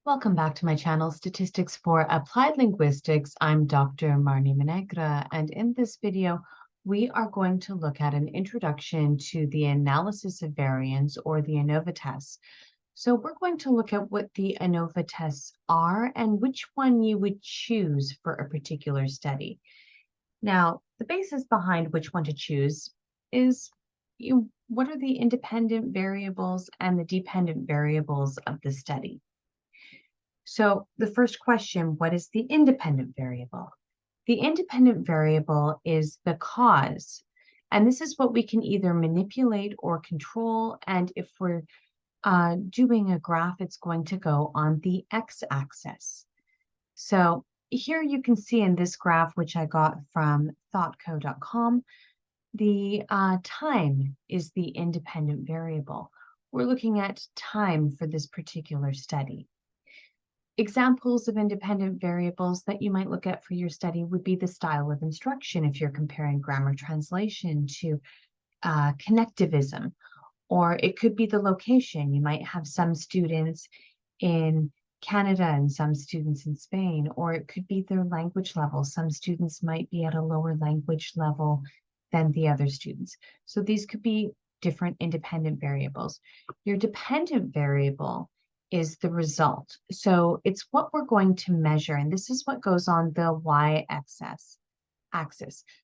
Welcome back to my channel, Statistics for Applied Linguistics. I'm Dr. Marnie Menegra, and in this video, we are going to look at an introduction to the analysis of variance, or the ANOVA tests. So we're going to look at what the ANOVA tests are and which one you would choose for a particular study. Now, the basis behind which one to choose is what are the independent variables and the dependent variables of the study? So the first question, what is the independent variable? The independent variable is the cause. And this is what we can either manipulate or control. And if we're doing a graph, it's going to go on the x-axis. So here you can see in this graph, which I got from thoughtco.com, the time is the independent variable. We're looking at time for this particular study. Examples of independent variables that you might look at for your study would be the style of instruction if you're comparing grammar translation to connectivism, or it could be the location. You might have some students in Canada and some students in Spain, or it could be their language level. Some students might be at a lower language level than the other students. So these could be different independent variables. Your dependent variable is the result. So it's what we're going to measure, and this is what goes on the y-axis.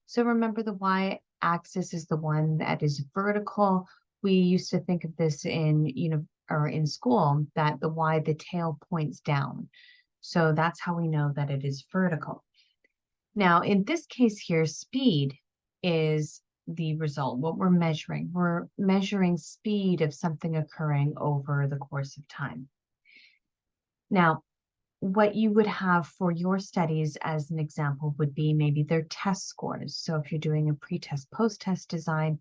So remember, the y-axis is the one that is vertical. We used to think of this in in school, that the tail points down. So that's how we know that it is vertical. Now, in this case here, speed is the result, what we're measuring. We're measuring speed of something occurring over the course of time. Now, what you would have for your studies as an example would be maybe their test scores. So if you're doing a pre-test, post-test design,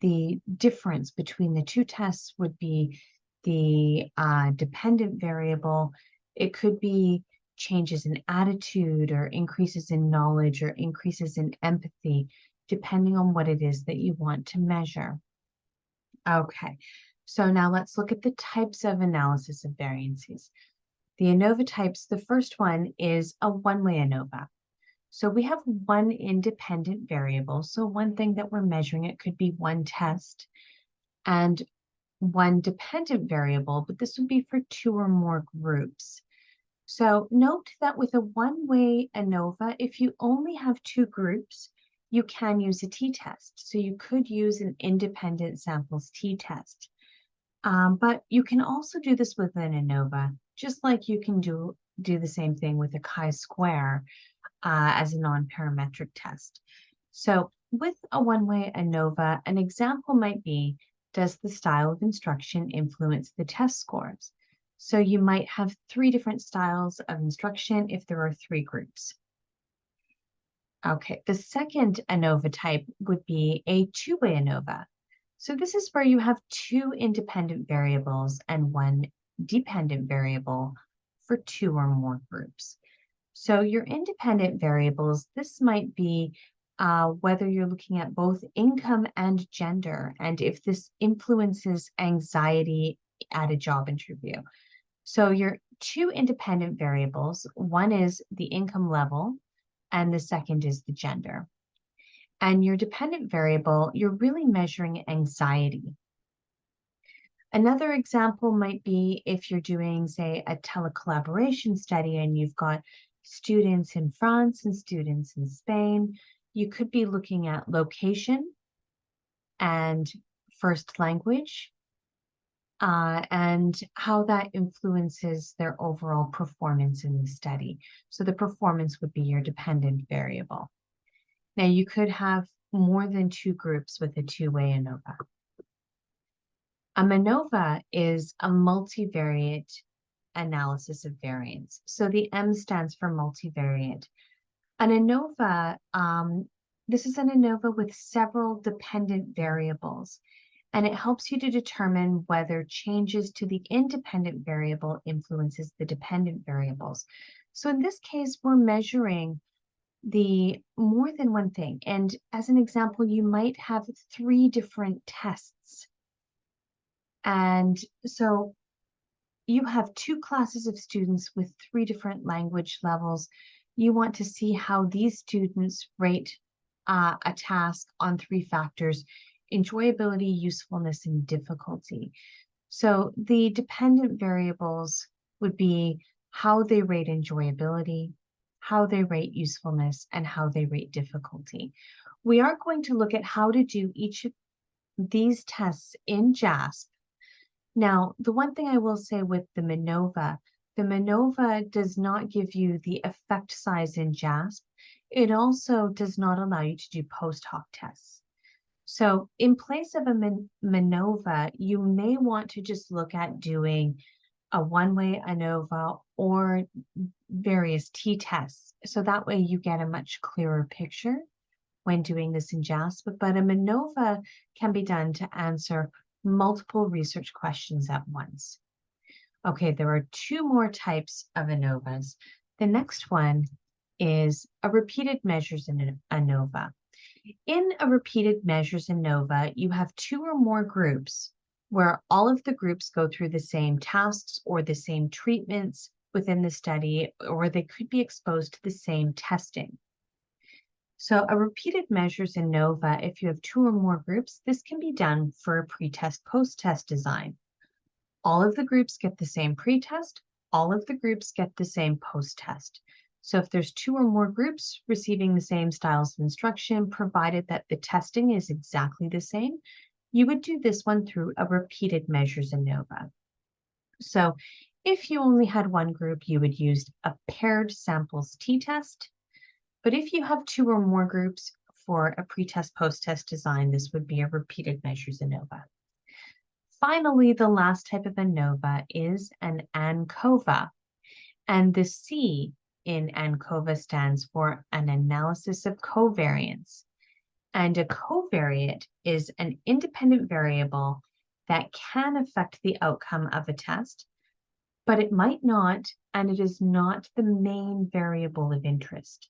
the difference between the two tests would be the dependent variable. It could be changes in attitude or increases in knowledge or increases in empathy, depending on what it is that you want to measure. Okay, so now let's look at the types of analysis of variances. The ANOVA types, the first one is a one-way ANOVA. So we have one independent variable. So one thing that we're measuring, it could be one test, and one dependent variable, but this would be for two or more groups. So note that with a one-way ANOVA, if you only have two groups, you can use a t-test. So you could use an independent samples t-test. But you can also do this with an ANOVA, just like you can do the same thing with a chi-square as a non-parametric test. So with a one-way ANOVA, an example might be, does the style of instruction influence the test scores? So you might have three different styles of instruction if there are three groups. Okay, the second ANOVA type would be a two-way ANOVA. So this is where you have two independent variables and one dependent variable for two or more groups. So your independent variables, this might be whether you're looking at both income and gender, and if this influences anxiety at a job interview. So your two independent variables, one is the income level, and the second is the gender. And your dependent variable, you're really measuring anxiety. Another example might be if you're doing, say, a telecollaboration study and you've got students in France and students in Spain, you could be looking at location and first language and how that influences their overall performance in the study. So the performance would be your dependent variable. Now, you could have more than two groups with a two-way ANOVA. A MANOVA is a multivariate analysis of variance. So the M stands for multivariate. An ANOVA, this is an ANOVA with several dependent variables, and it helps you to determine whether changes to the independent variable influences the dependent variables. So in this case, we're measuring the more than one thing. And as an example, you might have three different tests. And so you have two classes of students with three different language levels. You want to see how these students rate a task on three factors: enjoyability, usefulness, and difficulty. So the dependent variables would be how they rate enjoyability, how they rate usefulness, and how they rate difficulty. We are going to look at how to do each of these tests in JASP. Now, the one thing I will say with the MANOVA does not give you the effect size in JASP. It also does not allow you to do post hoc tests. So in place of a MANOVA, you may want to just look at doing a one-way ANOVA or various t-tests. So that way you get a much clearer picture when doing this in JASP. But a MANOVA can be done to answer multiple research questions at once. Okay, there are two more types of ANOVAs. The next one is a repeated measures in ANOVA. In a repeated measures ANOVA, you have two or more groups where all of the groups go through the same tasks or the same treatments within the study, or they could be exposed to the same testing. So a repeated measures ANOVA, if you have two or more groups, this can be done for a pretest post-test design. All of the groups get the same pretest, all of the groups get the same post-test. So if there's two or more groups receiving the same styles of instruction, provided that the testing is exactly the same, you would do this one through a repeated measures ANOVA. So if you only had one group, you would use a paired samples t-test. But if you have two or more groups for a pretest post-test design, this would be a repeated measures ANOVA. Finally, the last type of ANOVA is an ANCOVA, and the C in ANCOVA stands for an analysis of covariance. And a covariate is an independent variable that can affect the outcome of a test, but it might not, and it is not the main variable of interest.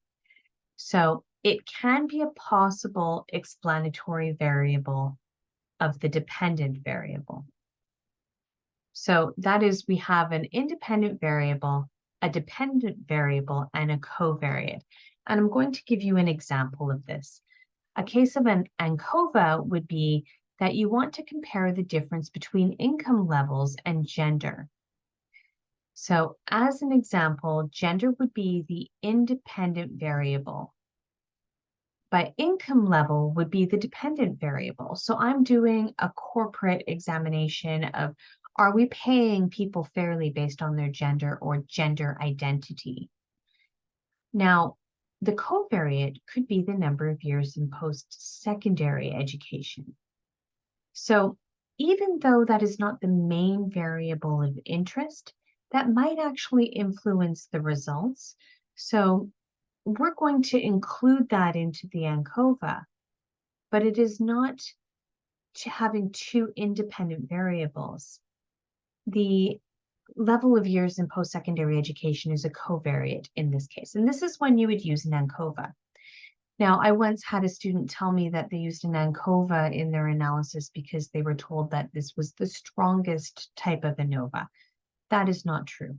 So it can be a possible explanatory variable of the dependent variable. So that is, we have an independent variable, a dependent variable, and a covariate. And I'm going to give you an example of this. A case of an ANCOVA would be that you want to compare the difference between income levels and gender. So as an example, gender would be the independent variable, but income level would be the dependent variable. So I'm doing a corporate examination of, are we paying people fairly based on their gender or gender identity? Now, the covariate could be the number of years in post-secondary education. So even though that is not the main variable of interest, that might actually influence the results. So we're going to include that into the ANCOVA, but it is not having two independent variables. The level of years in post-secondary education is a covariate in this case, and this is one you would use in ANCOVA. Now, I once had a student tell me that they used an ANCOVA in their analysis because they were told that this was the strongest type of ANOVA. That is not true.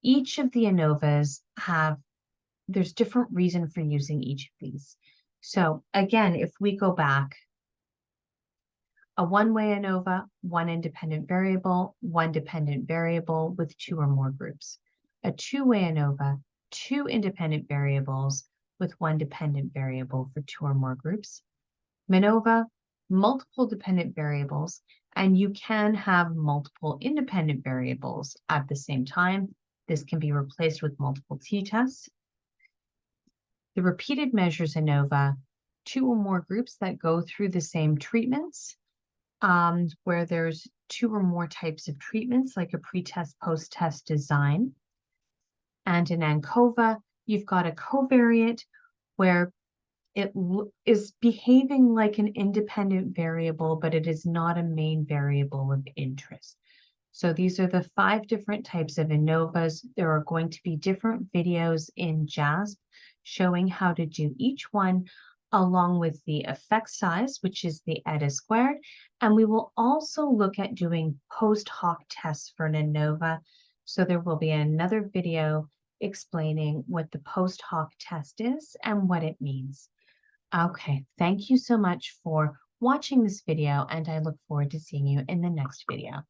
Each of the ANOVAs there's different reason for using each of these. So again, if we go back, a one-way ANOVA, one independent variable, one dependent variable with two or more groups. A two-way ANOVA, two independent variables with one dependent variable for two or more groups. MANOVA, multiple dependent variables, and you can have multiple independent variables at the same time. This can be replaced with multiple t-tests. The repeated measures ANOVA, two or more groups that go through the same treatments, where there's two or more types of treatments, like a pretest, post-test design. And in ANCOVA, you've got a covariate where it is behaving like an independent variable, but it is not a main variable of interest. So these are the 5 different types of ANOVAs. There are going to be different videos in JASP showing how to do each one. along with the effect size, which is the eta squared. And we will also look at doing post hoc tests for an ANOVA. So there will be another video explaining what the post hoc test is and what it means. Okay, thank you so much for watching this video, and I look forward to seeing you in the next video.